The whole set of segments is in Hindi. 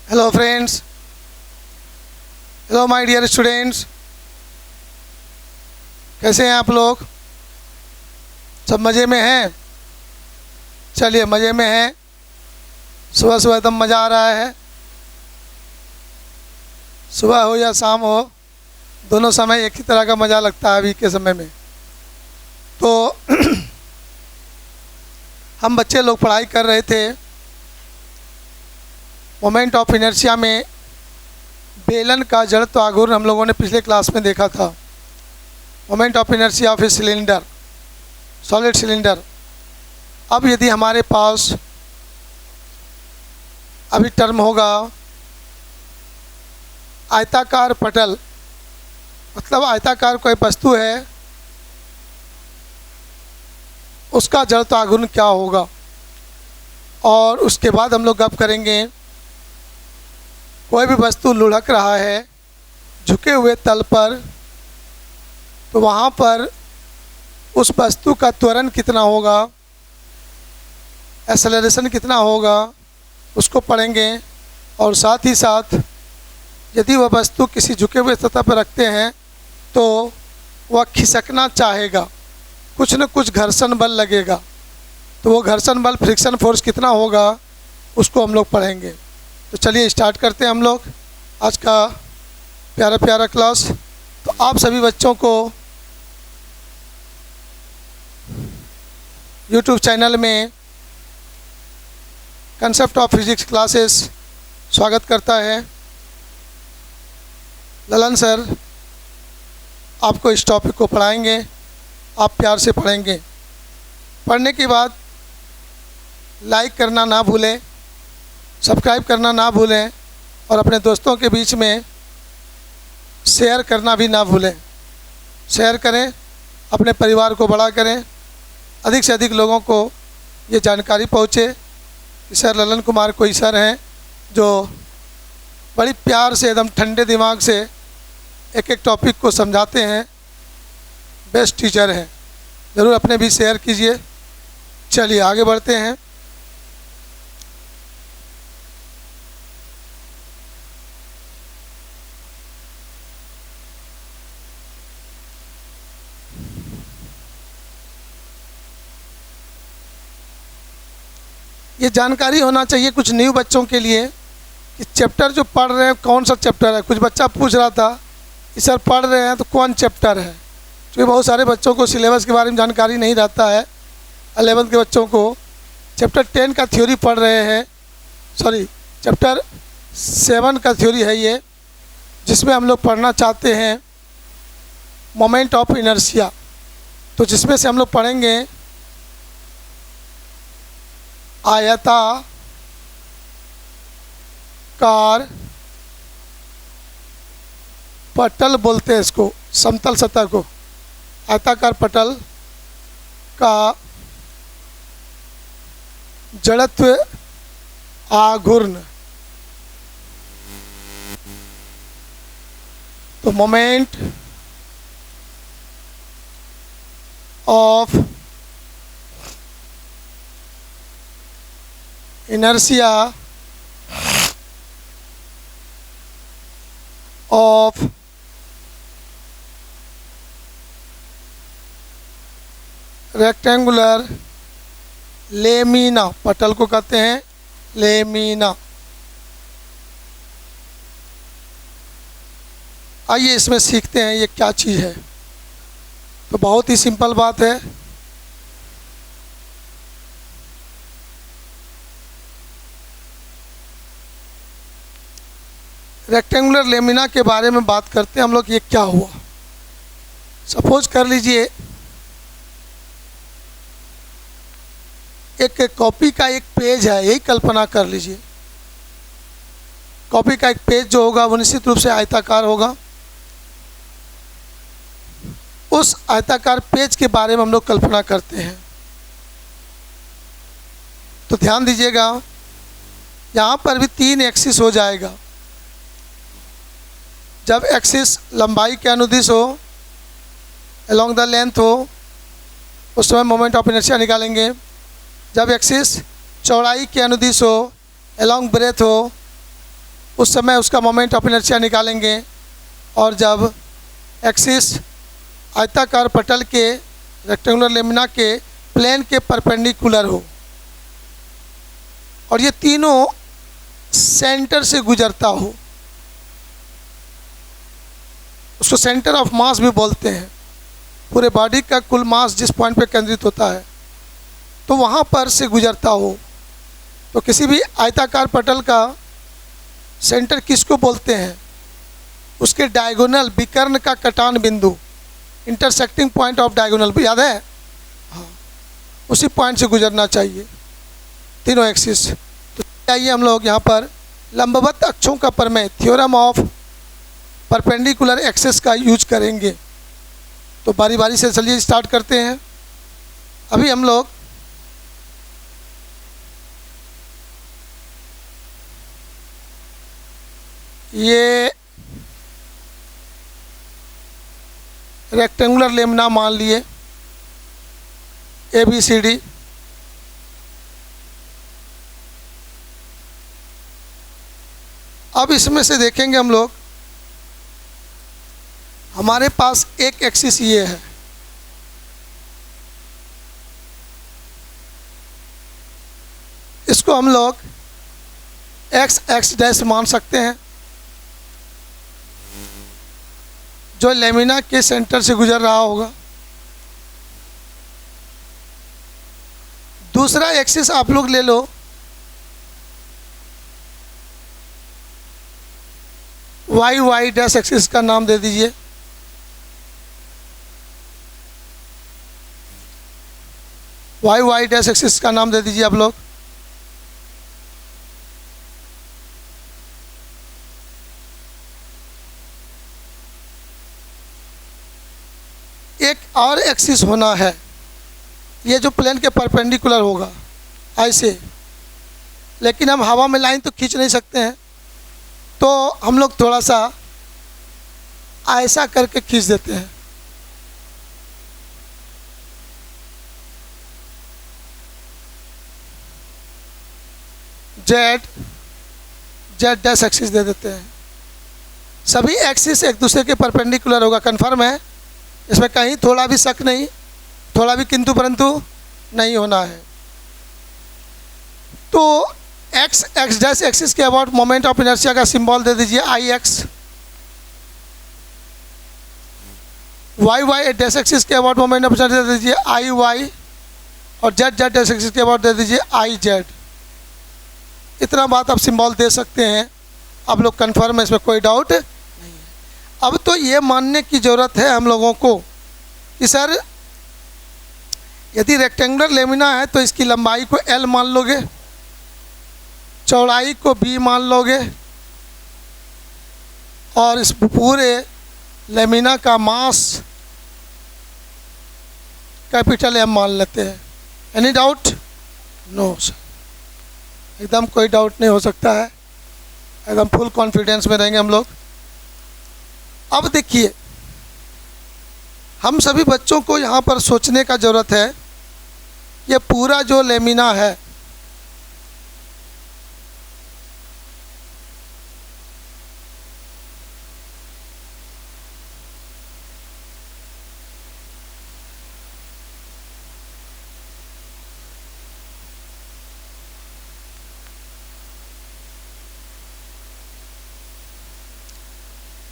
Hello friends, hello my dear students. कैसे हैं आप लोग? सब मज़े में हैं? चलिए, मज़े में हैं। सुबह सुबह एकदम मज़ा आ रहा है। सुबह हो या शाम हो, दोनों समय एक ही तरह का मज़ा लगता है अभी के समय में। तो हम बच्चे लोग पढ़ाई कर रहे थे। मोमेंट ऑफ इनर्शिया में बेलन का जड़त्व आघूर्ण हम लोगों ने पिछले क्लास में देखा था। Moment of inertia of a cylinder, solid cylinder. अब यदि हमारे पास अभी टर्म होगा आयताकार पटल, मतलब आयताकार कोई वस्तु है, उसका जड़त्व आघूर्ण क्या होगा। और उसके बाद हम लोग गप करेंगे कोई भी वस्तु लुढ़क रहा है झुके हुए तल पर, तो वहाँ पर उस वस्तु का त्वरण कितना होगा, एक्सेलरेशन कितना होगा, उसको पढ़ेंगे। और साथ ही साथ यदि वह वस्तु किसी झुके हुए सतह पर रखते हैं तो वह खिसकना चाहेगा, कुछ न कुछ घर्षण बल लगेगा, तो वो घर्षण बल, फ्रिक्शन फोर्स कितना होगा, उसको हम लोग पढ़ेंगे। तो चलिए स्टार्ट करते हैं हम लोग आज का प्यारा प्यारा क्लास। तो आप सभी बच्चों को YouTube चैनल में कंसेप्ट ऑफ फिजिक्स क्लासेस स्वागत करता है। ललन सर आपको इस टॉपिक को पढ़ाएंगे, आप प्यार से पढ़ेंगे। पढ़ने के बाद लाइक करना ना भूलें, सब्सक्राइब करना ना भूलें और अपने दोस्तों के बीच में शेयर करना भी ना भूलें। शेयर करें, अपने परिवार को बड़ा करें, अधिक से अधिक लोगों को ये जानकारी पहुँचे कि सर ललन कुमार कोई सर हैं जो बड़ी प्यार से एकदम ठंडे दिमाग से एक एक टॉपिक को समझाते हैं, बेस्ट टीचर हैं। ज़रूर अपने भी शेयर कीजिए। चलिए आगे बढ़ते हैं। ये जानकारी होना चाहिए कुछ न्यू बच्चों के लिए कि चैप्टर जो पढ़ रहे हैं कौन सा चैप्टर है। कुछ बच्चा पूछ रहा था कि सर पढ़ रहे हैं तो कौन चैप्टर है, क्योंकि बहुत सारे बच्चों को सिलेबस के बारे में जानकारी नहीं रहता है। 11th के बच्चों को चैप्टर 10 का थ्योरी पढ़ रहे हैं, सॉरी चैप्टर 7 का थ्योरी है ये, जिसमें हम लोग पढ़ना चाहते हैं मोमेंट ऑफ इनर्शिया। तो जिसमें से हम लोग पढ़ेंगे आयताकार पटल बोलते हैं इसको, समतल सतह को। आयताकार पटल का जड़त्व आघूर्ण, तो moment of inertia of rectangular lamina, पटल को कहते हैं लेमिना। आइए इसमें सीखते हैं ये क्या चीज़ है। तो बहुत ही सिंपल बात है। रेक्टेंगुलर लेमिना के बारे में बात करते हैं हम लोग। ये क्या हुआ, सपोज कर लीजिए एक कॉपी का एक पेज है, यही कल्पना कर लीजिए। कॉपी का एक पेज जो होगा वो निश्चित रूप से आयताकार होगा। उस आयताकार पेज के बारे में हम लोग कल्पना करते हैं। तो ध्यान दीजिएगा, यहाँ पर भी 3 एक्सिस हो जाएगा। जब एक्सिस लंबाई के अनुदिश हो, अलोंग द लेंथ हो, उस समय मोमेंट ऑफ इनर्शिया निकालेंगे। जब एक्सिस चौड़ाई के अनुदिश हो, अलोंग ब्रेथ हो, उस समय उसका मोमेंट ऑफ इनर्शिया निकालेंगे। और जब एक्सिस आयताकार पटल के रेक्टेंगुलर लेमिना के प्लेन के परपेंडिकुलर हो और ये तीनों सेंटर से गुजरता हो, उसको सेंटर ऑफ मास भी बोलते हैं। पूरे बॉडी का कुल मास जिस पॉइंट पे केंद्रित होता है तो वहाँ पर से गुजरता हो। तो किसी भी आयताकार पटल का सेंटर किसको बोलते हैं? उसके डायगोनल विकर्ण का कटान बिंदु, इंटरसेक्टिंग पॉइंट ऑफ डायगोनल, याद है? हाँ, उसी पॉइंट से गुजरना चाहिए तीनों एक्सिस। तो आइए हम लोग यहाँ पर लंबवत अक्षों का प्रमेय, थ्योरम ऑफ परपेंडिकुलर एक्सिस का यूज करेंगे। तो बारी बारी से चलिए स्टार्ट करते हैं। अभी हम लोग ये रेक्टेंगुलर लेमिना मान लिए ABCD। अब इसमें से देखेंगे हम लोग, हमारे पास एक एक्सिस ये है, इसको हम लोग x डैश मान सकते हैं, जो लेमिना के सेंटर से गुजर रहा होगा। दूसरा एक्सिस आप लोग ले लो y डैश एक्सिस का नाम दे दीजिए। y डैश एक्सिस का नाम दे दीजिए आप लोग। एक और एक्सिस होना है, ये जो प्लेन के परपेंडिकुलर होगा ऐसे, लेकिन हम हवा में लाइन तो खींच नहीं सकते हैं, तो हम लोग थोड़ा सा ऐसा करके खींच देते हैं। जेड डैश एक्सिस दे देते हैं। सभी एक्सिस एक दूसरे के परपेंडिकुलर होगा, कंफर्म है? इसमें कहीं थोड़ा भी शक नहीं, थोड़ा भी किंतु परंतु नहीं होना है। तो एक्स डैश एक्सिस के अबाउट मोमेंट ऑफ इनर्शिया का सिंबल दे दीजिए IX। वाई डैश एक्सिस के अबाउट मोमेंट ऑफ इनर्शिया दे दीजिए IY। और जेड डैश एक्सिस के अबाउट दे दीजिए IZ। इतना बात आप सिंबल दे सकते हैं, आप लोग कंफर्म है, इसमें कोई डाउट नहीं है। अब तो ये मानने की ज़रूरत है हम लोगों को कि सर यदि रेक्टेंगुलर लेमिना है तो इसकी लंबाई को L मान लोगे, चौड़ाई को B मान लोगे, और इस पूरे लेमिना का मास कैपिटल M मान लेते हैं। Any doubt? नो सर, एकदम कोई डाउट नहीं हो सकता है, एकदम फुल कॉन्फिडेंस में रहेंगे हम लोग। अब देखिए, हम सभी बच्चों को यहाँ पर सोचने का ज़रूरत है, ये पूरा जो लेमिना है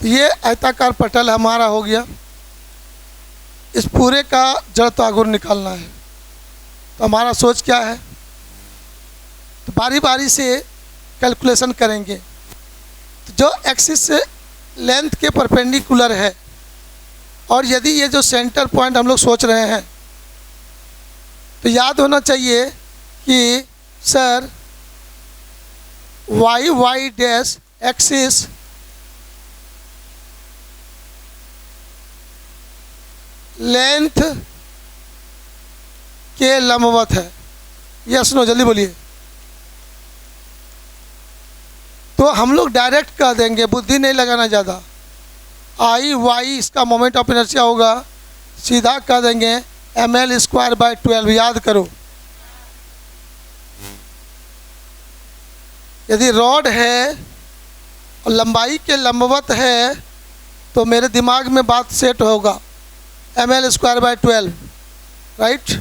ये आयताकार पटल हमारा हो गया, इस पूरे का जड़त्वाघूर्ण निकालना है। तो हमारा सोच क्या है, तो बारी बारी से कैलकुलेशन करेंगे। तो जो एक्सिस से लेंथ के परपेंडिकुलर है, और यदि ये जो सेंटर पॉइंट हम लोग सोच रहे हैं, तो याद होना चाहिए कि sir Y dash axis length के लंबवत है। यस नो, जल्दी बोलिए। तो हम लोग डायरेक्ट कह देंगे, बुद्धि नहीं लगाना ज़्यादा। IY इसका मोमेंट ऑफ इनर्शिया होगा, सीधा कह देंगे ml²/12। याद करो, यदि रॉड है और लंबाई के लंबवत है तो मेरे दिमाग में बात सेट होगा, ml²/12, राइट।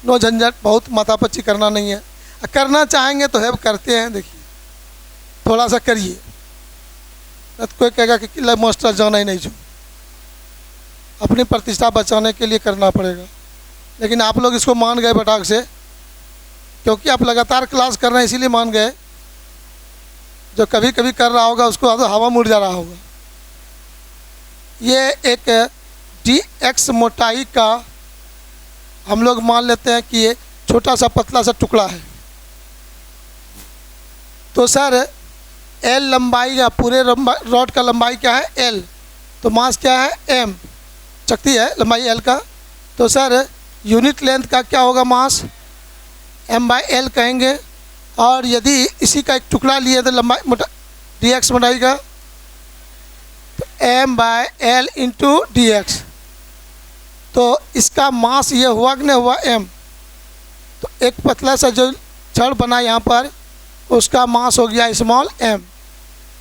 नो झंझट, बहुत माथापच्ची करना नहीं है। करना चाहेंगे तो हेल्प करते हैं, देखिए थोड़ा सा करिए, तो कोई कहेगा कि किला मास्टर जाना ही नहीं जो, अपनी प्रतिष्ठा बचाने के लिए करना पड़ेगा। लेकिन आप लोग इसको मान गए फटाक से, क्योंकि आप लगातार क्लास कर रहे हैं इसीलिए मान गए। जो कभी कभी कर रहा होगा उसको तो हवा मुड़ जा रहा होगा। ये एक dx मोटाई का हम लोग मान लेते हैं कि ये छोटा सा पतला सा टुकड़ा है। तो सर L लंबाई का, पूरे रॉड का लंबाई क्या है L, तो मास क्या है m, शक्ति है लंबाई L का। तो सर यूनिट लेंथ का क्या होगा, मास m/L कहेंगे। और यदि इसी का एक टुकड़ा लिए तो लंबाई dx मोटाई का, तो m/L इंटू dx, तो इसका मास ये हुआ कि नहीं हुआ m। तो एक पतला सा जो छड़ बना यहाँ पर उसका मास हो गया स्मॉल m।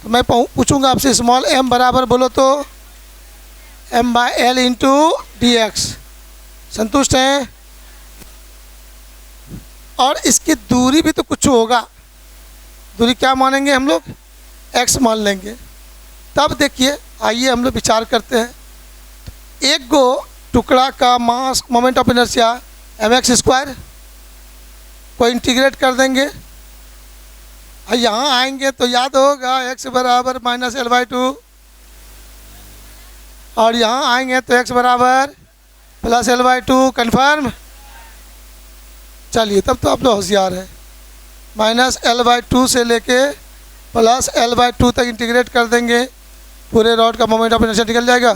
तो मैं पूछूंगा आपसे स्मॉल m बराबर बोलो तो m/L इंटू dx, संतुष्ट हैं। और इसकी दूरी भी तो कुछ होगा, दूरी क्या मानेंगे हम लोग, x मान लेंगे। तब देखिए आइए हम लोग विचार करते हैं। एक गो टुकड़ा का मास मोमेंट ऑफ इनर्शिया mx², को इंटीग्रेट कर देंगे और यहाँ आएंगे तो याद होगा x बराबर -L/2, और यहाँ आएंगे तो x बराबर +L/2, कन्फर्म। चलिए तब तो आप लोग होशियार हैं। -L/2 से लेके +L/2 तक इंटीग्रेट कर देंगे, पूरे रॉड का मोमेंट ऑफ इनर्शिया निकल जाएगा।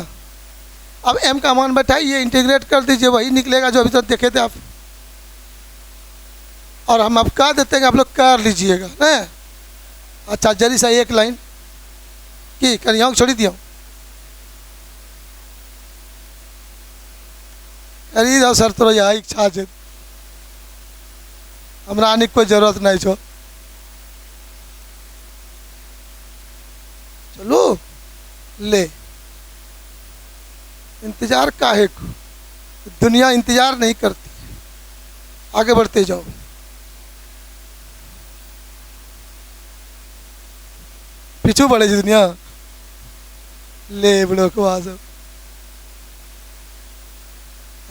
अब m का मान बैठाइए, इंटीग्रेट कर दीजिए, वही निकलेगा जो अभी तक देखे थे आप। और हम अब कह देते हैं आप लोग कर लीजिएगा ना। अच्छा जरी सा एक लाइन कि करिया छोड़ी दिया, करी दो सर, तो यही इच्छा है, हमरा आने की कोई जरूरत नहीं छो। चलो ले, इंतजार काहे को, दुनिया इंतजार नहीं करती, आगे बढ़ते जाओ। पीछू बढ़े जी दुनिया, ले बड़ो को आ जाओ।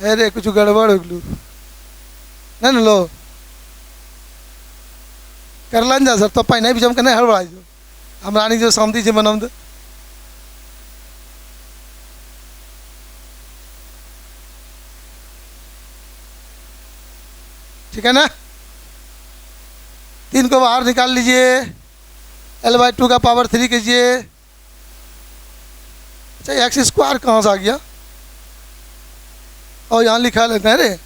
अरे कुछ गड़बड़ हो गलू नहीं न, लो कर लन जा सर, तो पाई नहीं बीच में हड़बड़ाई जो हमारा जो शांति से मनम दे। ठीक है ना, 3 को बाहर निकाल लीजिए, L/2 का पावर 3 कीजिए। अच्छा x² कहाँ से आ गया, और यहाँ लिखा लेते हैं रे,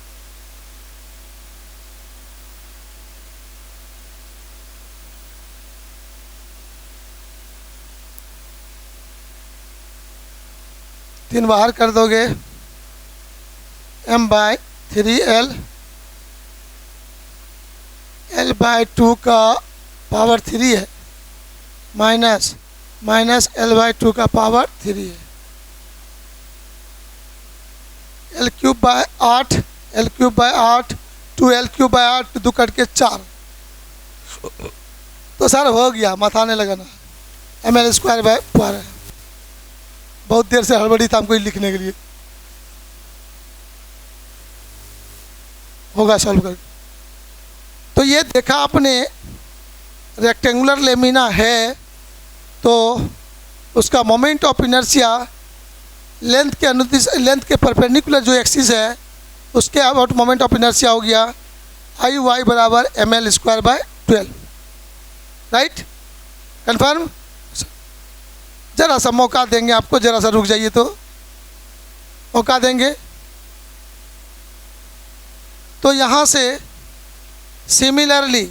तीन बाहर कर दोगे, m/3L, L/2 का पावर 3 है, माइनस L/2 का पावर 3 है, L3/8, L3/8, 2L3/8, 2 कट के 4। तो सर हो गया, मथाने लगाना, ml²/4 है। बहुत देर से हड़बड़ी था हमको लिखने के लिए, होगा सॉल्व कर। तो ये देखा आपने, रेक्टेंगुलर लेमिना है तो उसका मोमेंट ऑफ इनर्शिया लेंथ के अनुदिश, लेंथ के परपेंडिकुलर जो एक्सिस है उसके अबाउट मोमेंट ऑफ इनर्शिया हो गया IY बराबर ml²/12, राइट, कन्फर्म। जरा सा मौका देंगे आपको, जरा सा रुक जाइए तो मौका देंगे। तो यहाँ से सिमिलरली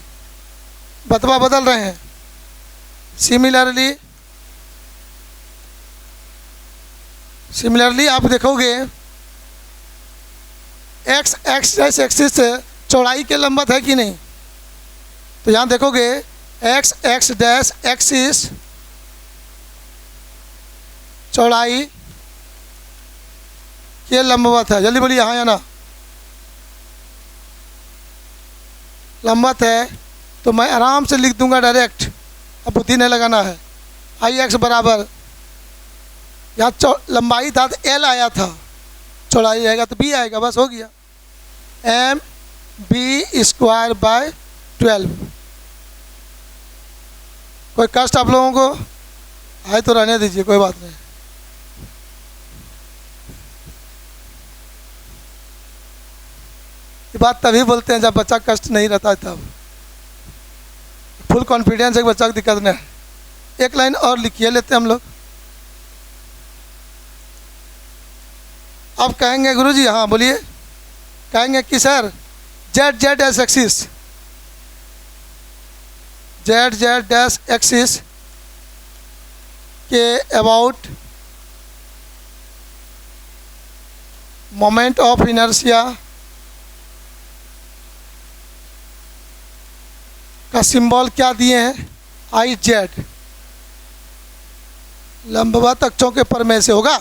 बतवा बदल रहे हैं, सिमिलरली आप देखोगे x एक्सिस चौड़ाई के लंबवत है कि नहीं। तो यहाँ देखोगे x डैश एक्सिस चौड़ाई के लंबवत है। जल्दी बोलिए हाँ या ना। लंबवत है तो मैं आराम से लिख दूंगा डायरेक्ट, अब बुद्धि नहीं लगाना है। आई एक्स बराबर, यहाँ लंबाई था तो एल आया था, चौड़ाई आएगा तो बी आएगा, बस हो गया। M B square by 12। कोई कष्ट आप लोगों को आए तो रहने दीजिए, कोई बात नहीं। ये बात तभी बोलते हैं जब बच्चा कष्ट नहीं रहता है, तब फुल कॉन्फिडेंस है कि बच्चा को दिक्कत नहीं है। एक लाइन और लिखिए लेते हैं हम लोग। अब कहेंगे गुरुजी, हाँ बोलिए, कहेंगे कि sir Z Z S axis, Z Z dash axis के अबाउट मोमेंट ऑफ इनर्शिया का सिंबल क्या दिए हैं, आई जेड। लंबवत अक्षों के प्रमेय से होगा।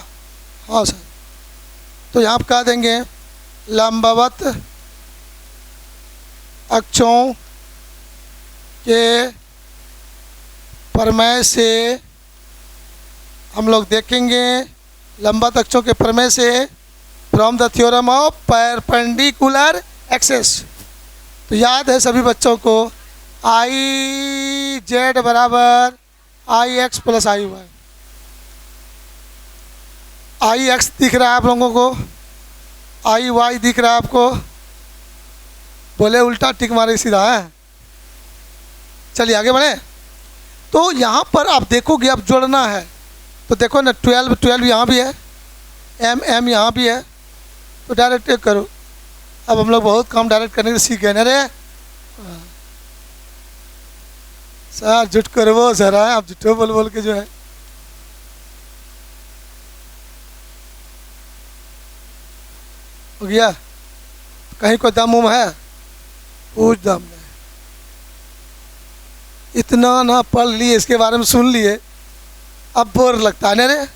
हाँ सर, तो यहाँ आप कह देंगे लंबवत अक्षों के प्रमेय से हम लोग देखेंगे, लंबवत अक्षों के प्रमेय से from the theorem of perpendicular axes. तो याद है सभी बच्चों को, आई जेड बराबर I X plus I Y. I X दिख रहा है आप लोगों को, आई वाई दिख रहा है आपको, बोले उल्टा टिक मारे सीधा है। चलिए आगे बढ़े। तो यहाँ पर आप देखोगे, अब जोड़ना है तो देखो ना, 12 12 यहाँ भी है, एम एम यहाँ भी है, तो डायरेक्ट करो। अब हम लोग बहुत कम डायरेक्ट करने के सीख गए ना रे सर, झूठ करो सर, आप झूठो बोल बोल के जो है। हो गया, कहीं कोई दम उम है, कुछ दम नहीं। इतना ना पढ़ लिए, इसके बारे में सुन लिए, अब बोर लगता है ना रे।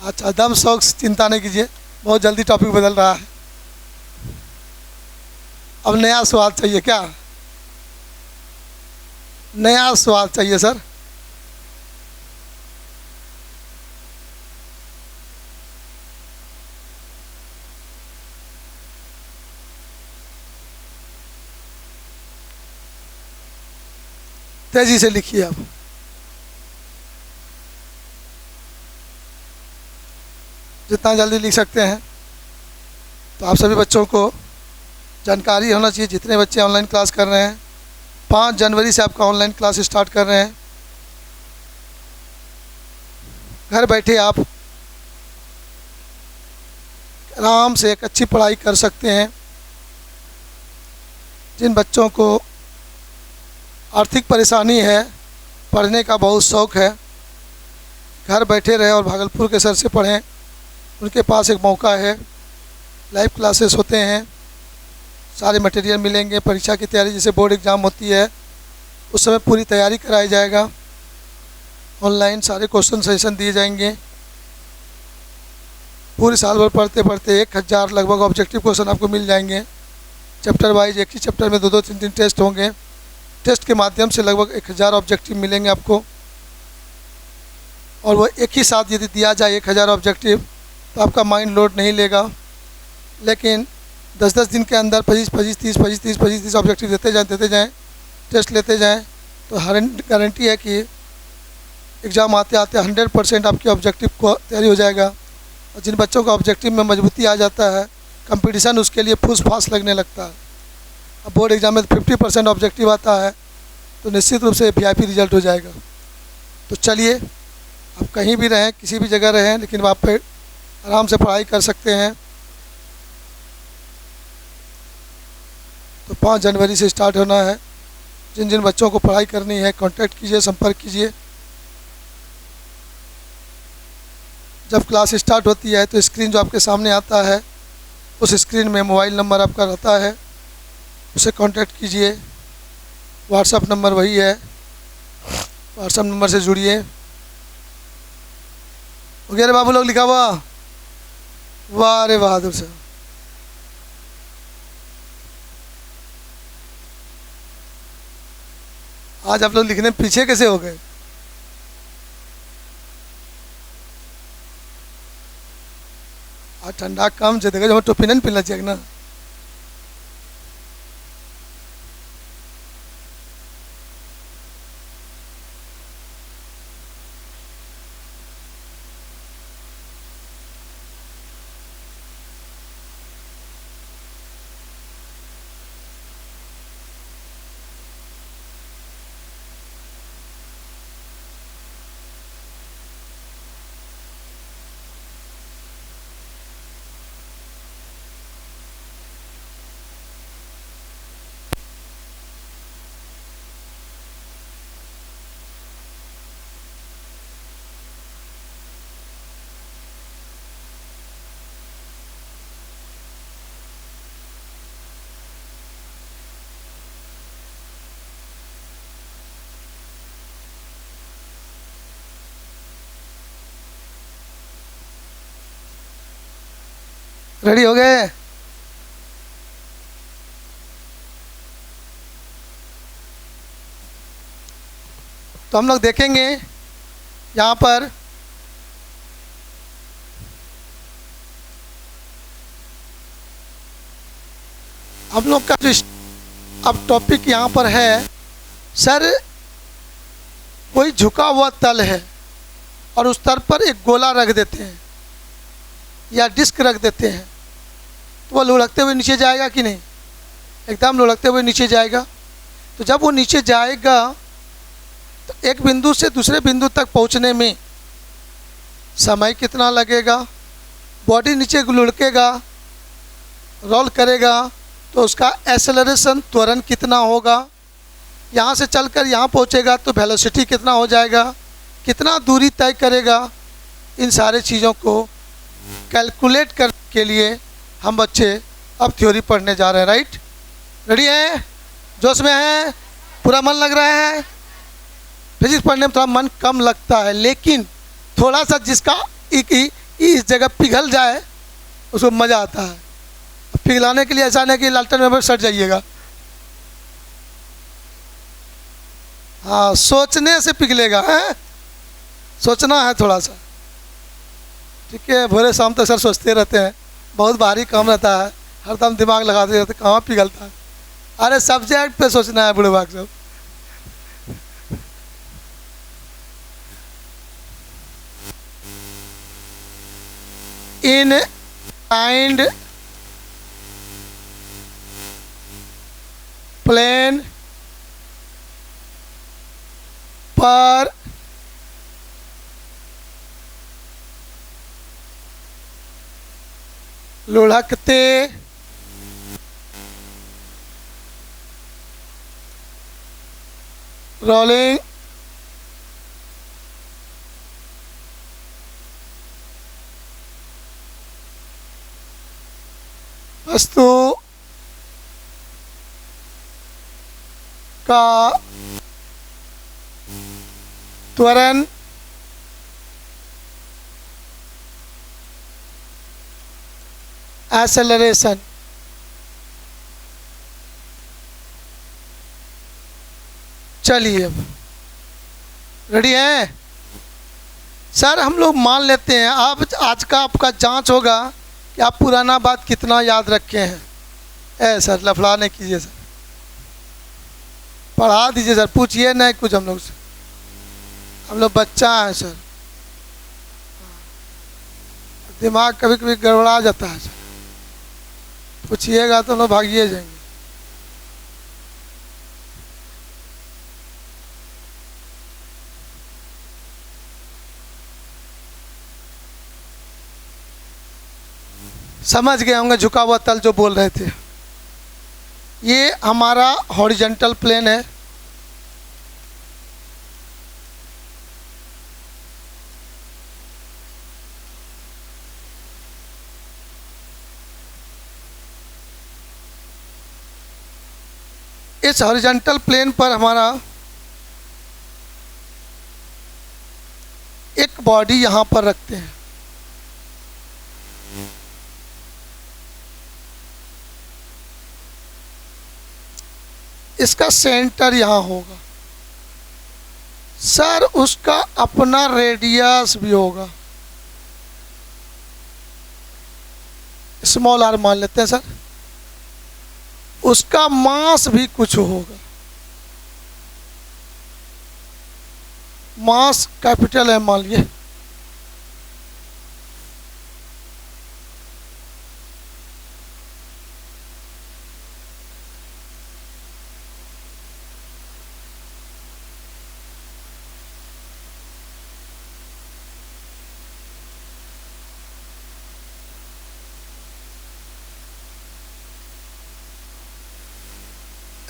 अच्छा, दम शौक चिंता नहीं कीजिए, बहुत जल्दी टॉपिक बदल रहा है। अब नया स्वाद चाहिए क्या, नया स्वाद चाहिए सर। तेजी से लिखिए आप। जितना जल्दी लिख सकते हैं। तो आप सभी बच्चों को जानकारी होना चाहिए, जितने बच्चे ऑनलाइन क्लास कर रहे हैं। 5 जनवरी से आपका ऑनलाइन क्लास स्टार्ट कर रहे हैं। घर बैठे आप आराम से एक अच्छी पढ़ाई कर सकते हैं। जिन बच्चों को आर्थिक परेशानी है, पढ़ने का बहुत शौक़ है, घर बैठे रहे और भागलपुर के सर से पढ़ें। उनके पास एक मौका है, लाइव क्लासेस होते हैं, सारे मटेरियल मिलेंगे। परीक्षा की तैयारी, जैसे बोर्ड एग्ज़ाम होती है उस समय पूरी तैयारी कराई जाएगा। ऑनलाइन सारे क्वेश्चन सेशन दिए जाएंगे। पूरे साल भर पढ़ते पढ़ते 1000 लगभग ऑब्जेक्टिव क्वेश्चन आपको मिल जाएंगे। चैप्टर वाइज, एक ही चैप्टर में 2-2 3-3 टेस्ट होंगे। टेस्ट के माध्यम से लगभग 1000 ऑब्जेक्टिव मिलेंगे आपको। और वो एक ही साथ यदि दिया जाए 1000 ऑब्जेक्टिव, तो आपका माइंड लोड नहीं लेगा। लेकिन 10-10 दिन के अंदर 25-30 ऑब्जेक्टिव देते जाएँ, टेस्ट लेते जाएँ, तो हर गारंटी है कि एग्ज़ाम आते आते 100% आपकी ऑब्जेक्टिव को तैयारी हो जाएगा। और जिन बच्चों का ऑब्जेक्टिव में मजबूती आ जाता है, कंपटीशन उसके लिए फूस फास लगने लगता है। अब बोर्ड एग्ज़ाम में 50% ऑब्जेक्टिव आता है, तो निश्चित रूप से VIP रिजल्ट हो जाएगा। तो चलिए, आप कहीं भी रहें, किसी भी जगह रहें, लेकिन आप पे आराम से पढ़ाई कर सकते हैं। तो 5 जनवरी से स्टार्ट होना है। जिन जिन बच्चों को पढ़ाई करनी है, कांटेक्ट कीजिए, संपर्क कीजिए। जब क्लास स्टार्ट होती है तो स्क्रीन जो आपके सामने आता है, उस स्क्रीन में मोबाइल नंबर आपका रहता है, उसे कांटेक्ट कीजिए। व्हाट्सएप नंबर वही है, व्हाट्सएप नंबर से जुड़िए। हो गया रे बाबू लोग लिखा हुआ? वाह रे बहादुर साहब। आज आप लोग लिखने में पीछे कैसे हो गए? आज ठंडा कम से देखो, जो टोपी नहीं पहनना चाहिए ना। रेडी हो गए? तो हम लोग देखेंगे यहाँ पर हम लोग का जो अब टॉपिक यहाँ पर है, सर कोई झुका हुआ तल है और उस तल पर एक गोला रख देते हैं या डिस्क रख देते हैं, तो वह लुढ़कते हुए नीचे जाएगा कि नहीं? एकदम लुढ़कते हुए नीचे जाएगा। तो जब वो नीचे जाएगा तो एक बिंदु से दूसरे बिंदु तक पहुंचने में समय कितना लगेगा? बॉडी नीचे लुढ़केगा, रोल करेगा, तो उसका एक्सेलरेशन त्वरण कितना होगा? यहाँ से चलकर यहाँ पहुँचेगा तो वेलोसिटी कितना हो जाएगा? कितना दूरी तय करेगा? इन सारे चीज़ों को कैलकुलेट करने के लिए हम बच्चे अब थ्योरी पढ़ने जा रहे हैं। राइट? रेडी हैं? जोश में हैं? पूरा मन लग रहा है? फिजिक्स पढ़ने में थोड़ा मन कम लगता है, लेकिन थोड़ा सा जिसका इस जगह पिघल जाए उसको मज़ा आता है। पिघलाने के लिए ऐसा नहीं कि लालटेन में सट जाइएगा। हाँ, सोचने से पिघलेगा है, सोचना है थोड़ा सा। ठीक है, भोरे शाम तक सर सोचते रहते हैं, बहुत भारी काम रहता है, हरदम दिमाग लगाते रहते, कहाँ पिघलता है। अरे सब्जेक्ट पे सोचना है बूढ़े भाग सब। इन काइंड प्लेन पर लुढ़कते रोलिंग वस्तु का त्वरण एक्सेलरेशन। चलिए अब रेडी हैं? सर हम लोग मान लेते हैं, आप आज का आपका जांच होगा कि आप पुराना बात कितना याद रखे हैं। सर लफड़ा नहीं कीजिए सर, पढ़ा दीजिए सर, पूछिए नहीं कुछ हम लोग से, हम लोग बच्चा हैं सर, दिमाग कभी कभी गड़बड़ा जाता है सर, पूछिएगा तो हम लोग भागिए जाएंगे। समझ गए होंगे झुका हुआ तल जो बोल रहे थे। ये हमारा हॉरिजॉन्टल प्लेन है, इस हॉरिजॉन्टल प्लेन पर हमारा एक बॉडी यहाँ पर रखते हैं। इसका सेंटर यहाँ होगा सर, उसका अपना रेडियस भी होगा, स्मॉल आर मान लेते हैं सर, उसका मास भी कुछ होगा, मास कैपिटल है मान लिए,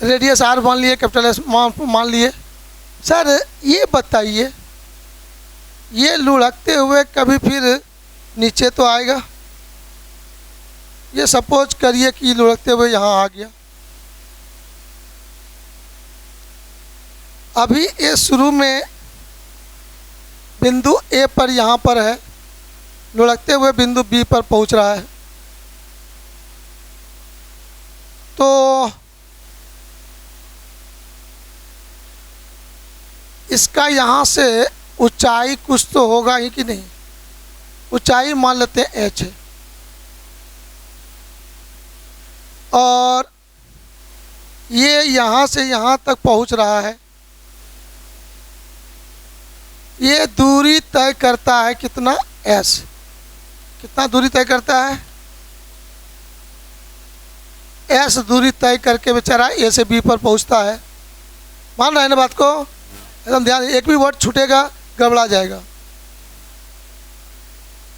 रेडियस आर मान लिए, कैपिटल एस मान लिए। सर ये बताइए, ये लुढ़कते हुए कभी फिर नीचे तो आएगा? ये सपोज करिए कि लुढ़कते हुए यहाँ आ गया, अभी ये शुरू में बिंदु ए पर यहाँ पर है, लुढ़कते हुए बिंदु बी पर पहुँच रहा है, तो इसका यहाँ से ऊंचाई कुछ तो होगा ही कि नहीं? ऊंचाई मान लेते हैं एच है, और ये यहाँ से यहाँ तक पहुँच रहा है, ये दूरी तय करता है कितना? एस। कितना दूरी तय करता है? एस दूरी तय करके बेचारा ए से बी पर पहुँचता है। मान रहे हैं ना बात को? एकदम ध्यान, एक भी वर्ड छूटेगा गड़बड़ा जाएगा।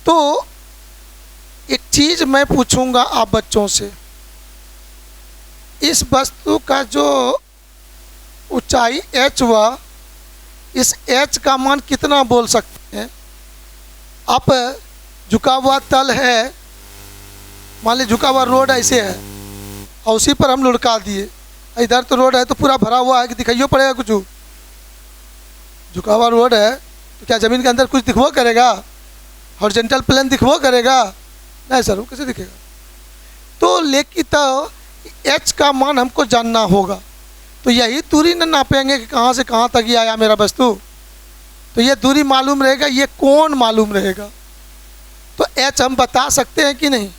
तो एक चीज मैं पूछूंगा आप बच्चों से, इस वस्तु का जो ऊंचाई h हुआ, इस h का मान कितना बोल सकते हैं आप? झुका हुआ तल है, मान लीजिए झुका हुआ रोड ऐसे है और उसी पर हम लुढ़का दिए, इधर तो रोड है तो पूरा भरा हुआ है कि दिखाइए पड़ेगा कुछ? झुका हुआ रोड है तो क्या ज़मीन के अंदर कुछ दिखवा करेगा? हॉरिजॉन्टल प्लेन दिखवा करेगा? नहीं सर, वो कैसे दिखेगा? तो लेकिन तो एच का मान हमको जानना होगा, तो यही दूरी न नापेंगे कि कहाँ से कहाँ तक ये आया मेरा वस्तु, तो ये दूरी मालूम रहेगा, ये कोण मालूम रहेगा, तो एच हम बता सकते हैं कि नहीं?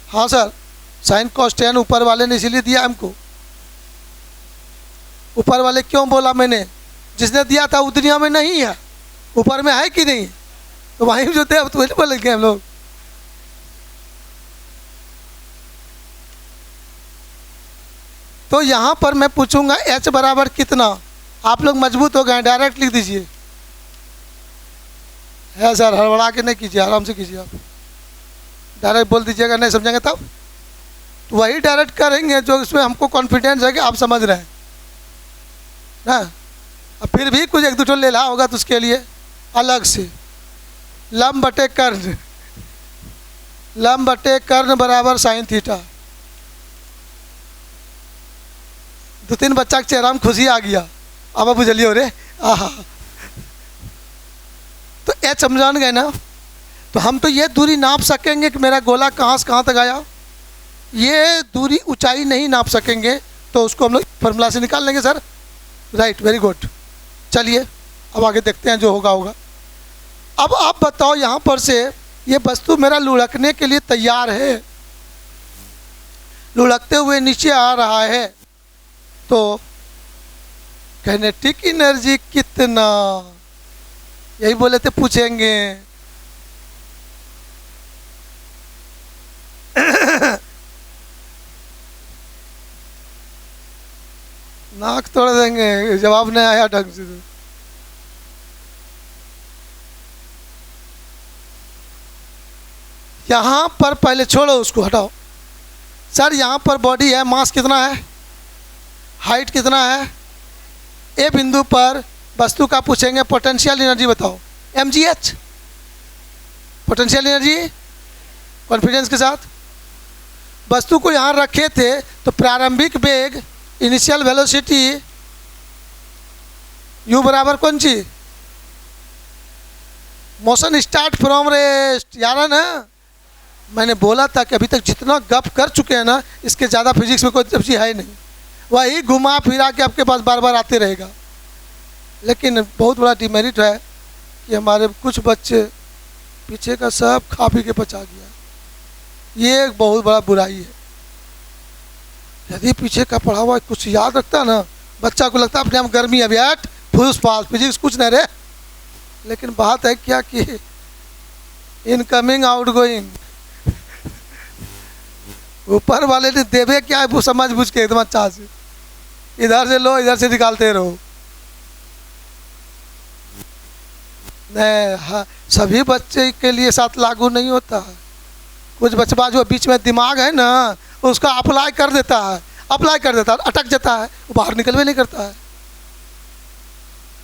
हाँ सर, साइन कॉस टेन ऊपर वाले ने इसीलिए दिया हमको। ऊपर वाले क्यों बोला मैंने? जिसने दिया था वो दुनिया में नहीं है, ऊपर में है कि नहीं? तो वहीं जो थे अब तो वही बोलेंगे हम लोग। तो यहाँ पर मैं पूछूंगा h बराबर कितना? आप लोग मजबूत हो गए, डायरेक्ट लिख दीजिए। है सर, हड़बड़ा के नहीं कीजिए, आराम से कीजिए, आप डायरेक्ट बोल दीजिएगा, नहीं समझेंगे तब तो वही डायरेक्ट करेंगे जो इसमें हमको कॉन्फिडेंस है कि आप समझ रहे हैं ना। अब फिर भी कुछ एक दो ले ला होगा तो उसके लिए अलग से लंब बटे कर्ण, लंब बटे कर्ण बराबर साइन थीटा। दो तीन बच्चा के चेहरा में खुशी आ गया, अब आप बुझलियो रे, आहा। तो एच समझान गए ना, तो हम तो ये दूरी नाप सकेंगे कि मेरा गोला कहाँ से कहाँ तक आया, ये दूरी ऊंचाई नहीं नाप सकेंगे, तो उसको हम लोग फॉर्मूला से निकाल लेंगे सर। Right, very good. चलिए अब आगे देखते हैं जो होगा होगा। अब आप बताओ, यहाँ पर से ये वस्तु मेरा लुढ़कने के लिए तैयार है, लुढ़कते हुए नीचे आ रहा है, तो काइनेटिक एनर्जी कितना, यही बोले थे पूछेंगे। नाक तोड़ देंगे, जवाब नहीं आया ढंग से। यहाँ पर पहले छोड़ो, उसको हटाओ। सर यहाँ पर बॉडी है, मास कितना है, हाइट कितना है, ए बिंदु पर वस्तु का पूछेंगे पोटेंशियल एनर्जी बताओ, mgh पोटेंशियल एनर्जी कॉन्फिडेंस के साथ। वस्तु को यहाँ रखे थे तो प्रारंभिक वेग इनिशियल वेलोसिटी u बराबर कौन सी, मोशन स्टार्ट फ्रॉम रेस्ट, याद है ना? मैंने बोला था कि अभी तक जितना गप कर चुके हैं ना, इसके ज़्यादा फिजिक्स में कोई सब्जी है नहीं। वही घुमा फिरा के आपके पास बार बार आते रहेगा। लेकिन बहुत बड़ा डिमेरिट है कि हमारे कुछ बच्चे पीछे का सब खा पी के पचा गया। ये एक बहुत बड़ा बुराई है। यदि पीछे का पढ़ा हुआ कुछ याद रखता ना, बच्चा को लगता अपने आप गर्मी है बैठ फुस फास फिजिक्स कुछ नहीं रहे। लेकिन बात है क्या कि इनकमिंग आउटगोइंग ऊपर वाले ने देवे क्या है वो समझ बुझ के एकदम अच्छा से इधर से लो इधर से निकालते रहो। नहीं हाँ, सभी बच्चे के लिए साथ लागू नहीं होता है। कुछ बच्चा जो बीच में दिमाग है ना उसका अप्लाई कर देता है, अटक जाता है, वो बाहर निकलवे नहीं करता है।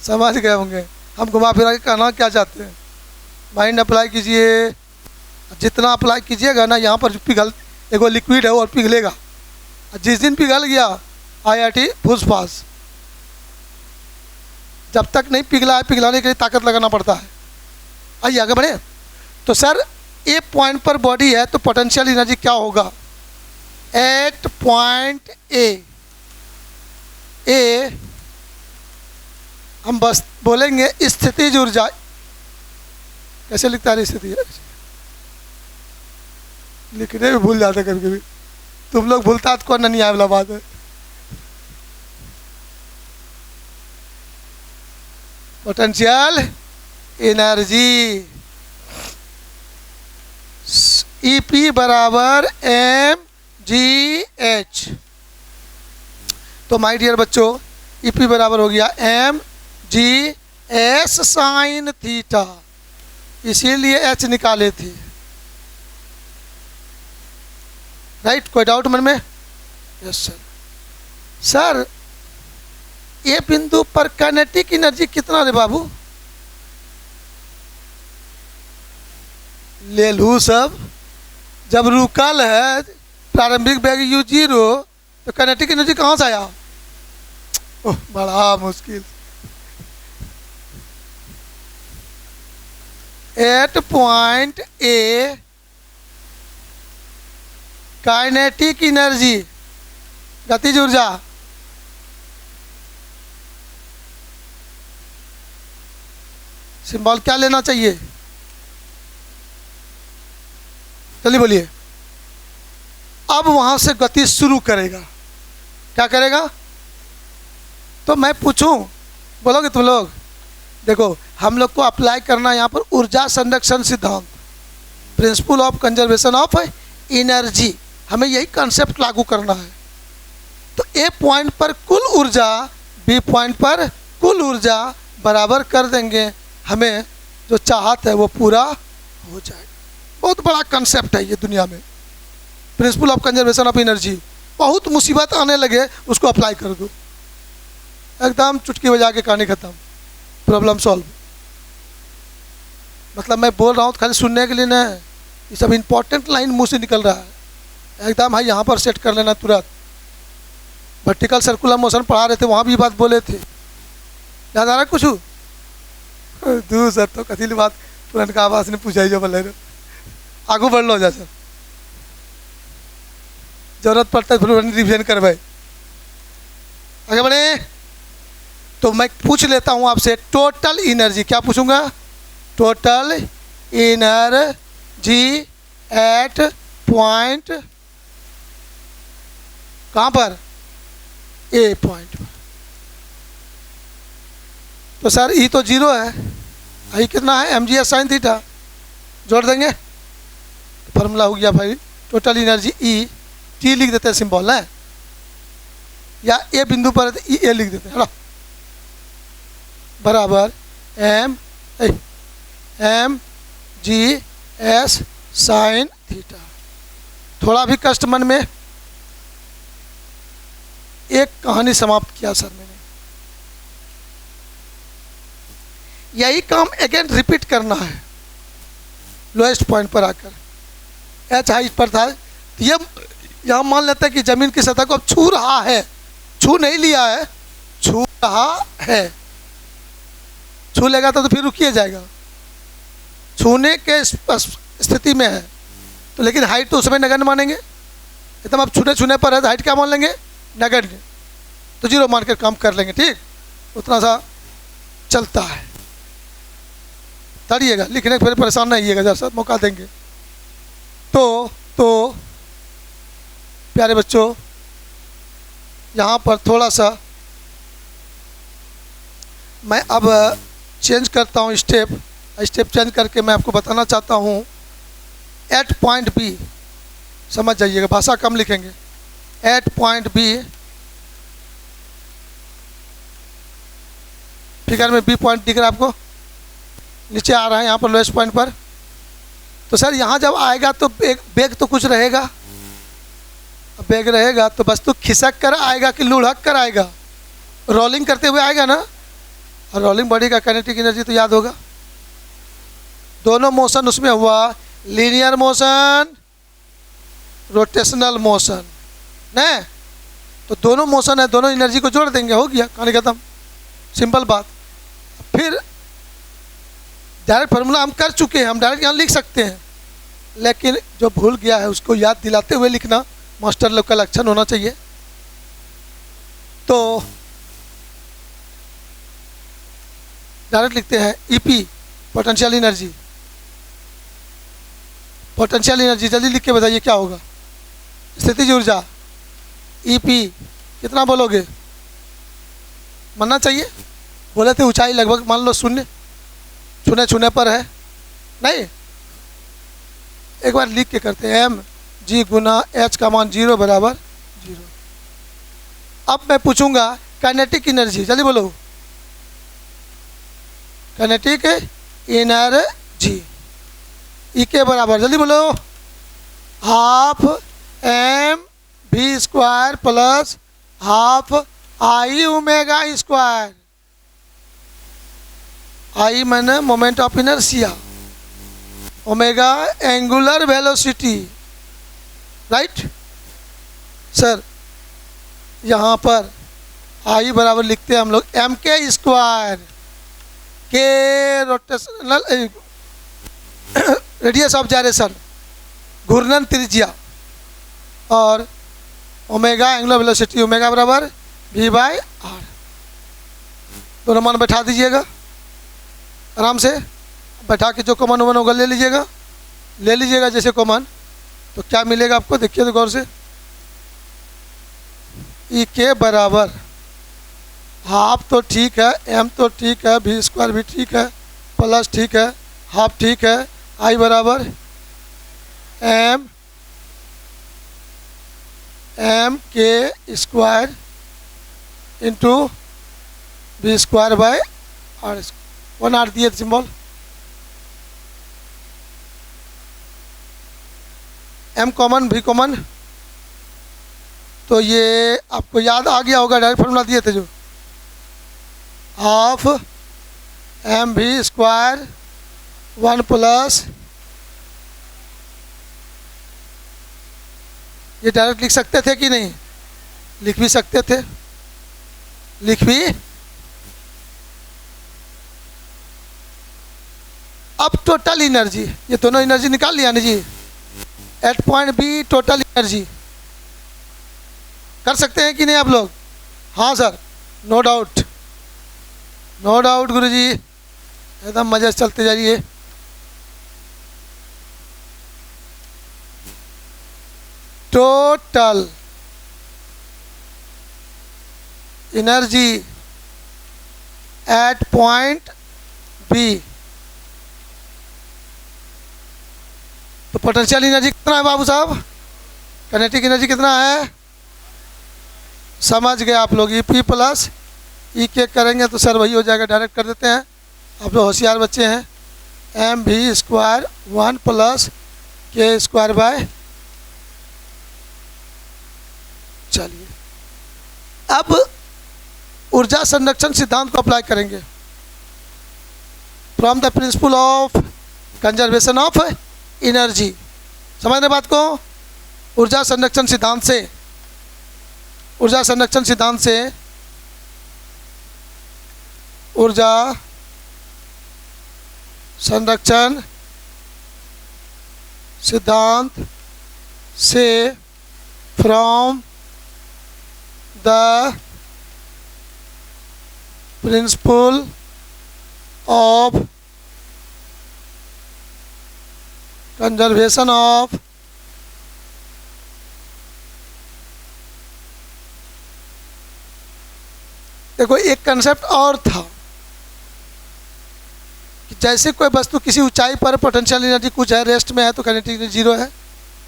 समझ गए होंगे हम घुमा फिरा के कहना क्या चाहते हैं। माइंड अप्लाई कीजिए, जितना अप्लाई कीजिएगा ना यहाँ पर पिघल एगो लिक्विड है और पिघलेगा। जिस दिन पिघल गया IIT फुस फास। जब तक नहीं पिघला है पिघलाने के लिए ताकत लगाना पड़ता है। आइए आगे बढ़े। तो सर ए पॉइंट पर बॉडी है तो पोटेंशियल एनर्जी क्या होगा? एट पॉइंट ए हम बस बोलेंगे स्थितिज ऊर्जा। कैसे लिखता है स्थिति? लिखने में भूल जाते कभी कभी। तुम लोग भूलता तो कौन नहीं आया वाला बात है। पोटेंशियल एनर्जी EP बराबर mgh। तो माय डियर बच्चों EP बराबर हो गया mgs साइन थीटा, इसीलिए H निकाले थे। राइट, कोई डाउट मन में? Yes sir. सर ये बिंदु पर काइनेटिक एनर्जी कितना रे बाबू? ले लू सब। जब रुकल है प्रारंभिक वेग u0 तो काइनेटिक एनर्जी कहाँ से आया? ओह बड़ा मुश्किल। At point A kinetic energy गतिज ऊर्जा सिंबल क्या लेना चाहिए? चलिए बोलिए। अब वहां से गति शुरू करेगा। क्या करेगा? तो मैं पूछूं, बोलोगे तुम लोग? देखो हम लोग को अप्लाई करना यहाँ पर ऊर्जा संरक्षण सिद्धांत, principle of conservation of energy. हमें यही कॉन्सेप्ट लागू करना है। तो ए पॉइंट पर कुल ऊर्जा बी पॉइंट पर कुल ऊर्जा बराबर कर देंगे, हमें जो चाहत है वो पूरा हो जाएगा। बहुत बड़ा कंसेप्ट है ये दुनिया में, principle of conservation of energy. बहुत मुसीबत आने लगे उसको अप्लाई कर दो, एकदम चुटकी बजा के कहानी खत्म, प्रॉब्लम सॉल्व। मतलब मैं बोल रहा हूँ खाली सुनने के लिए नहीं, ये सब इंपॉर्टेंट लाइन मुंह से निकल रहा है एकदम। है यहाँ पर सेट कर लेना तुरंत। वर्टिकल सर्कुलर मोशन पढ़ा रहे थे, वहाँ भी बात बोले थे, याद आ रहा कुछ? दू सर तो कथी बात तुरंत का आवाज़ ने पूछा ही जो बोले आगू बढ़ लो जा सर, जरूरत पड़ता है फिर रिविजन करवाए। आगे बढ़े। तो मैं पूछ लेता हूँ आपसे टोटल एनर्जी। क्या पूछूंगा? टोटल एनर्जी एट पॉइंट कहाँ पर? ए पॉइंट पर। तो सर ई तो 0 है, आई कितना है? mgs sine theta. जोड़ देंगे, फॉर्मूला हो गया भाई टोटल एनर्जी ई। टी लिख देते हैं सिंबल है, या ए बिंदु पर ई ए लिख देते हैं ना, बराबर mgs साइन थीटा। थोड़ा भी कष्ट मन में? एक कहानी समाप्त किया सर मैंने, यही काम अगेन रिपीट करना है। लोएस्ट पॉइंट पर आकर एच हाइट पर था, ये यहाँ मान लेते हैं कि जमीन की सतह को अब छू रहा है, छू नहीं लिया है, छू रहा है। छू लेगा तो फिर रुकिए जाएगा, छूने के स्थिति में है तो। लेकिन हाइट तो उसमें नगण्य मानेंगे, एकदम अब छूने छूने पर है तो हाइट क्या मान लेंगे? नगण्य। तो 0 मान कर काम कर लेंगे, ठीक, उतना सा चलता है। तड़िएगा, लिखने के फिर परेशान नहीं आइएगा, जरा सा मौका देंगे। तो प्यारे बच्चों, यहाँ पर थोड़ा सा मैं अब चेंज करता हूँ, स्टेप चेंज करके मैं आपको बताना चाहता हूँ। एट पॉइंट बी, समझ जाइएगा, भाषा कम लिखेंगे। एट पॉइंट बी, फिगर में बी पॉइंट दिख रहा है आपको, नीचे आ रहा है यहाँ पर लोएस्ट पॉइंट पर। तो सर यहाँ जब आएगा तो बेग तो कुछ रहेगा, बेग रहेगा तो वस्तु खिसक कर आएगा कि लुढ़क कर आएगा? रोलिंग करते हुए आएगा ना, और रोलिंग बॉडी का काइनेटिक एनर्जी तो याद होगा। दोनों मोशन उसमें हुआ, लीनियर मोशन, रोटेशनल मोशन, नहीं तो दोनों मोशन है, दोनों एनर्जी को जोड़ देंगे, हो गया, कहानी खत्म, सिंपल बात। फिर डायरेक्ट फार्मूला हम कर चुके हैं, हम डायरेक्ट यहाँ लिख सकते हैं, लेकिन जो भूल गया है उसको याद दिलाते हुए लिखना मास्टर लोग का लक्षण होना चाहिए। तो डायरेक्ट लिखते हैं EP, potential energy. Potential energy जल्दी लिख के बताइए क्या होगा? स्थितिज ऊर्जा, ईपी कितना बोलोगे? मानना चाहिए, बोले थे ऊंचाई लगभग मान लो 0, छूने पर है नहीं। एक बार लिख के करते हैं, एम जी गुना एच का मान 0 बराबर 0। अब मैं पूछूंगा काइनेटिक एनर्जी, जल्दी बोलो, काइनेटिक एनर्जी ई के बराबर, जल्दी बोलो, half M V square plus half I omega square. I मैंने moment of inertia, omega angular velocity, right sir. यहाँ पर आई बराबर लिखते हैं हम लोग एम के स्क्वायर, के रोटेशनल रेडियस ऑफ जायरेशन, घूर्णन त्रिज्या, और ओमेगा एंगुलर वेलोसिटी, ओमेगा बराबर वी बाई आर। दोनों मान बैठा दीजिएगा आराम से, बैठा के जो कॉमन वन होगा ले लीजिएगा जैसे कॉमन। तो क्या मिलेगा आपको, देखिए तो गौर से, ई के बराबर हाफ तो ठीक है, एम तो ठीक है, वी स्क्वायर भी ठीक है, प्लस ठीक है, हाफ ठीक है, आई बराबर M K square into V square by R, 1 R दिए सिंबल। एम कॉमन, भी कॉमन, तो ये आपको याद आ गया होगा, डायरेक्ट फार्मूला दिए थे जो, हाफ एम भी स्क्वायर 1 प्लस, ये डायरेक्ट लिख सकते थे कि नहीं? लिख भी सकते थे, लिख भी। अब टोटल एनर्जी, ये दोनों एनर्जी निकाल लिया ना जी, at point B total energy कर सकते हैं कि नहीं आप लोग? हाँ sir, no doubt, no doubt गुरुजी, एकदम मजे से चलते जाइए। Total energy at point B, तो पोटेंशियल एनर्जी कितना है बाबू साहब? काइनेटिक एनर्जी कितना है? समझ गए आप लोग, ई पी प्लस ई के करेंगे तो सर वही हो जाएगा, डायरेक्ट कर देते हैं, आप लोग होशियार बच्चे हैं। एम भी स्क्वायर 1 प्लस के स्क्वायर बाय, चलिए अब ऊर्जा संरक्षण सिद्धांत को अप्लाई करेंगे। From the principle of conservation of energy, समझने बात को? ऊर्जा संरक्षण सिद्धांत से, ऊर्जा संरक्षण सिद्धांत से, ऊर्जा संरक्षण सिद्धांत से, from the principle of conservation of देखो एक कंसेप्ट और था कि जैसे कोई वस्तु किसी ऊंचाई पर पोटेंशियल एनर्जी कुछ है, रेस्ट में है तो काइनेटिक एनर्जी जीरो है।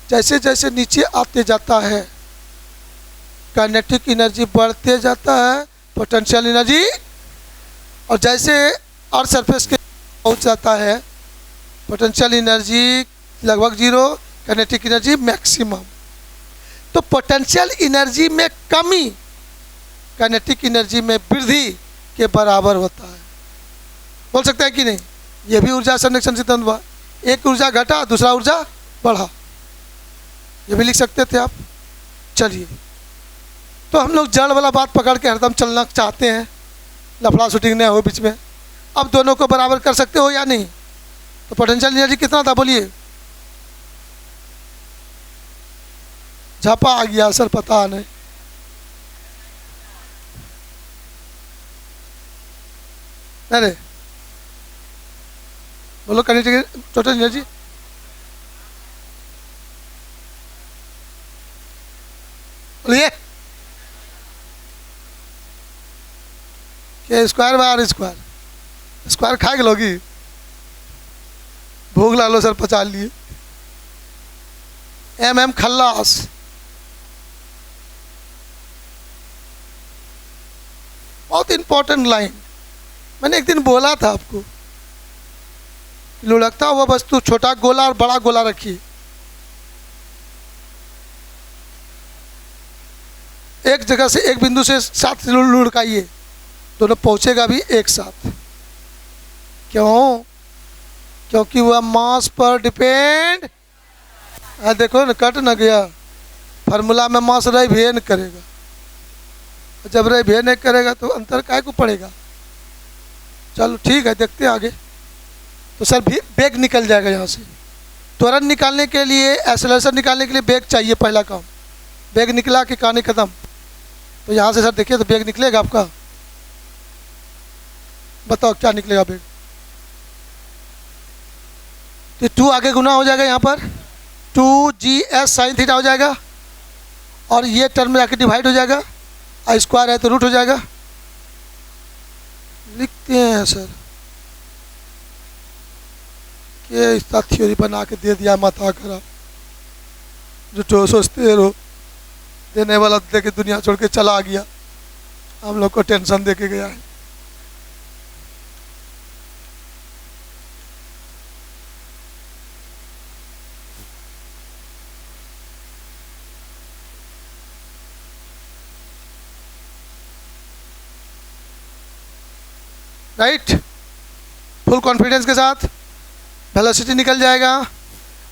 जैसे जैसे नीचे आते जाता है काइनेटिक एनर्जी बढ़ते जाता है पोटेंशियल एनर्जी, और जैसे अर्थ सरफेस के पहुंच जाता है पोटेंशियल एनर्जी लगभग जीरो, काइनेटिक एनर्जी मैक्सिमम। तो पोटेंशियल एनर्जी में कमी काइनेटिक एनर्जी में वृद्धि के बराबर होता है। बोल सकते हैं कि नहीं? ये भी ऊर्जा संरक्षण सिद्धांत हुआ। एक ऊर्जा घटा दूसरा ऊर्जा बढ़ा, ये भी लिख सकते थे आप। चलिए, तो हम लोग जड़ वाला बात पकड़ के हरदम चलना चाहते हैं, लफड़ा शूटिंग नहीं हो बीच में। अब दोनों को बराबर कर सकते हो या नहीं? तो पोटेंशियल एनर्जी कितना था बोलिए? झापा आ गया सर, पता नहीं। अरे बोलो काइनेटिक टोटल एनर्जी बोलिए। K square by R square, square खा के लोगी, भूख ला लो सर, पचा लिए। एम खल्लास, बहुत इंपॉर्टेंट लाइन। मैंने एक दिन बोला था आपको, लुढ़कता हुआ वस्तु छोटा गोला और बड़ा गोला रखिए, एक जगह से एक बिंदु से साथ लुढ़काइए, दोनों पहुंचेगा भी एक साथ। क्यों? क्योंकि वह मास पर डिपेंड। देखो ना, कट न गया। फार्मूला में मास रही भी नहीं करेगा, जब रही भी नहीं करेगा तो अंतर काय को पड़ेगा। चलो ठीक है, देखते हैं आगे। तो सर भी बेग निकल जाएगा यहाँ से। त्वरण निकालने के लिए, एक्सेलरेशन निकालने के लिए बेग चाहिए, पहला काम। बेग निकला कि कहानी खत्म। तो यहाँ से सर देखिए, तो बेग निकलेगा आपका। बताओ क्या निकलेगा बेग? तो 2 आगे गुना हो जाएगा यहाँ पर, 2GS साइन थीटा हो जाएगा, और ये टर्म में आके डिवाइड हो जाएगा। आई स्क्वायर है तो रूट हो जाएगा। लिखते हैं सर, ये इसका थ्योरी बना के दे दिया, माथा खराब। जो सोचते रहो, देने वाला दे के दुनिया छोड़ के चला गया, हम लोग को टेंशन दे के गया है। राइट, फुल कॉन्फिडेंस के साथ वेलोसिटी निकल जाएगा।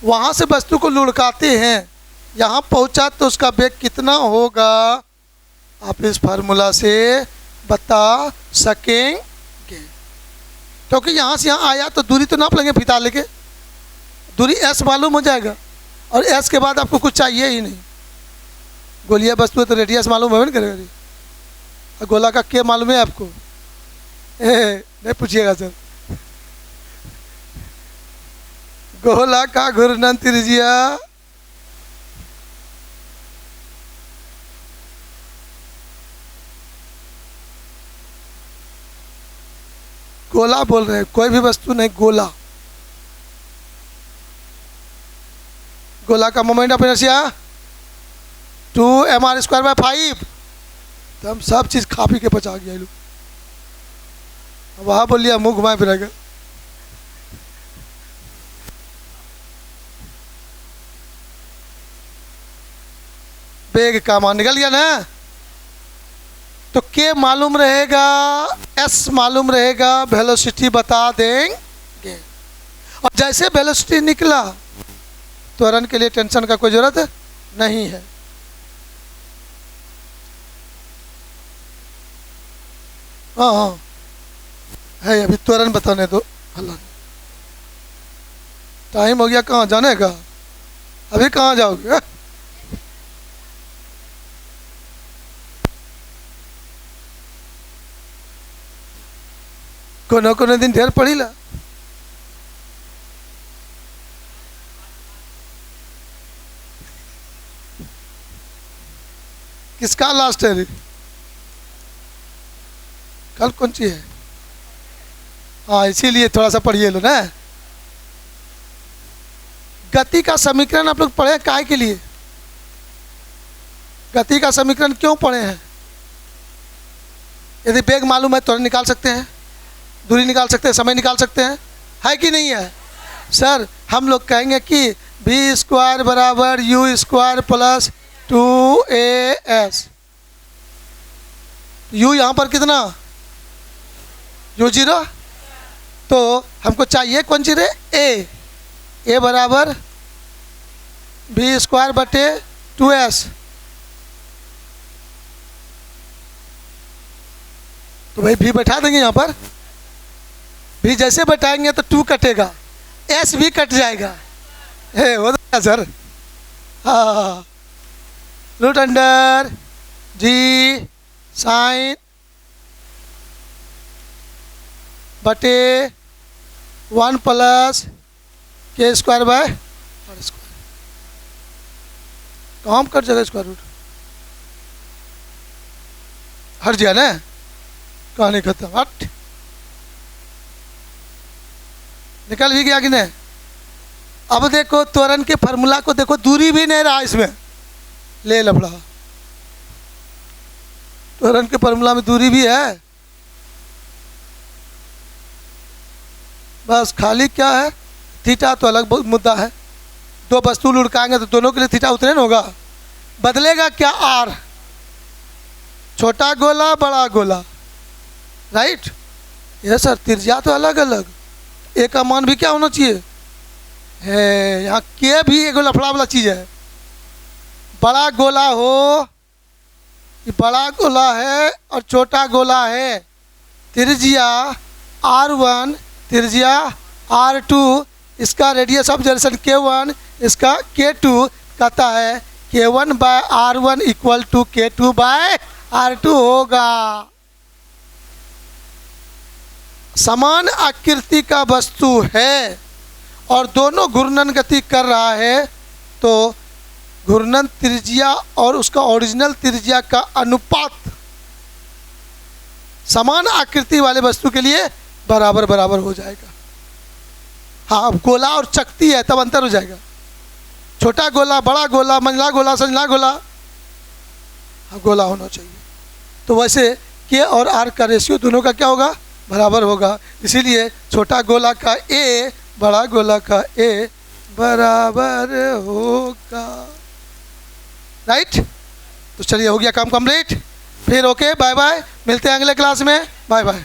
वहाँ से वस्तु को लुढ़काते हैं, यहाँ पहुँचा तो उसका वेग कितना होगा आप इस फार्मूला से बता सकेंगे। क्योंकि यहाँ से यहाँ आया तो दूरी तो नाप लेंगे फीता लेके, दूरी s मालूम हो जाएगा, और s के बाद आपको कुछ चाहिए ही नहीं। गोलिया वस्तु है तो रेडियस मालूम है, नहीं करेगा। गोला का क्या मालूम है आपको? नहीं पूछिएगा सर। गोला का घूर्णन त्रिज्या गोला बोल रहे हैं, कोई भी वस्तु नहीं, गोला। गोला का मोमेंट ऑफ इनर्शिया 2mr²/5। तो हम सब चीज खा पी के पचा गया लोग। वहाँ बोल लिया, मुंह घुमाए फिरेगा। बेग का मान निकल गया ना। तो के मालूम रहेगा, एस मालूम रहेगा, वेलोसिटी बता देंगे। और जैसे वेलोसिटी निकला, त्वरण के लिए टेंशन का कोई जरूरत नहीं है। हाँ हाँ है, अभी त्वरण बताने दो। अल्लाह, टाइम हो गया, कहाँ जाने का? अभी कहाँ जाओगे? कोनो कोनो दिन ढेर पढ़ी ला। किसका लास्ट है? कल कौन सी है? हाँ, इसीलिए थोड़ा सा पढ़िए लो ना। गति का समीकरण आप लोग पढ़े काय के लिए? गति का समीकरण क्यों पढ़े हैं? यदि वेग मालूम है तो निकाल सकते हैं, दूरी निकाल सकते हैं, समय निकाल सकते हैं, है कि नहीं है? सर हम लोग कहेंगे कि v स्क्वायर बराबर u square plus 2as। u यहाँ पर कितना? u0। तो हमको चाहिए कौन सी रे? a बराबर v स्क्वायर बटे 2s। तो भाई v बैठा देंगे यहाँ पर। v जैसे बैठाएंगे तो 2 कटेगा, s भी कट जाएगा। हो जाएगा सर। हाँ, रूट अंडर g साइन बटे 1 प्लस के स्क्वायर बाय आर स्क्वायर। काम कर जाएगा स्क्वायर रूट, हट गया ना, कहानी खत्म। हट, निकल भी गया कि नहीं? अब देखो त्वरण के फार्मूला को देखो, दूरी भी नहीं रहा इसमें, ले लफड़ा। त्वरण के फार्मूला में दूरी भी है, बस खाली क्या है? थीटा तो अलग मुद्दा है। दो वस्तु लुढ़काएंगे तो दोनों के लिए थीटा उतने ना होगा। बदलेगा क्या? आर, छोटा गोला बड़ा गोला, राइट? ये सर त्रिज्या तो अलग अलग, ए का मान भी क्या होना चाहिए है? यहाँ के भी एक लफड़ा वाला चीज़ है। बड़ा गोला हो, ये बड़ा गोला है और छोटा गोला है, त्रिज्या r1, त्रिज्या r2, इसका रेडियस ऑफ जनरेशन k1, इसका k2, कहता है k1 bye r1 equal to k2 bye r2 होगा। समान आकृति का वस्तु है और दोनों घूर्णन गति कर रहा है, तो घूर्णन त्रिज्या और उसका ओरिजिनल त्रिज्या का अनुपात समान आकृति वाले वस्तु के लिए बराबर बराबर हो जाएगा। हाँ, गोला और चकती है तब अंतर हो जाएगा। छोटा गोला, बड़ा गोला, मंझला गोला, संझला गोला, हाँ गोला होना चाहिए। तो वैसे के और आर का रेशियो दोनों का क्या होगा? बराबर होगा। इसीलिए छोटा गोला का ए बड़ा गोला का ए बराबर होगा, राइट? तो चलिए, हो गया काम कंप्लीट। फिर ओके, बाय बाय, मिलते हैं अगले क्लास में। Bye bye.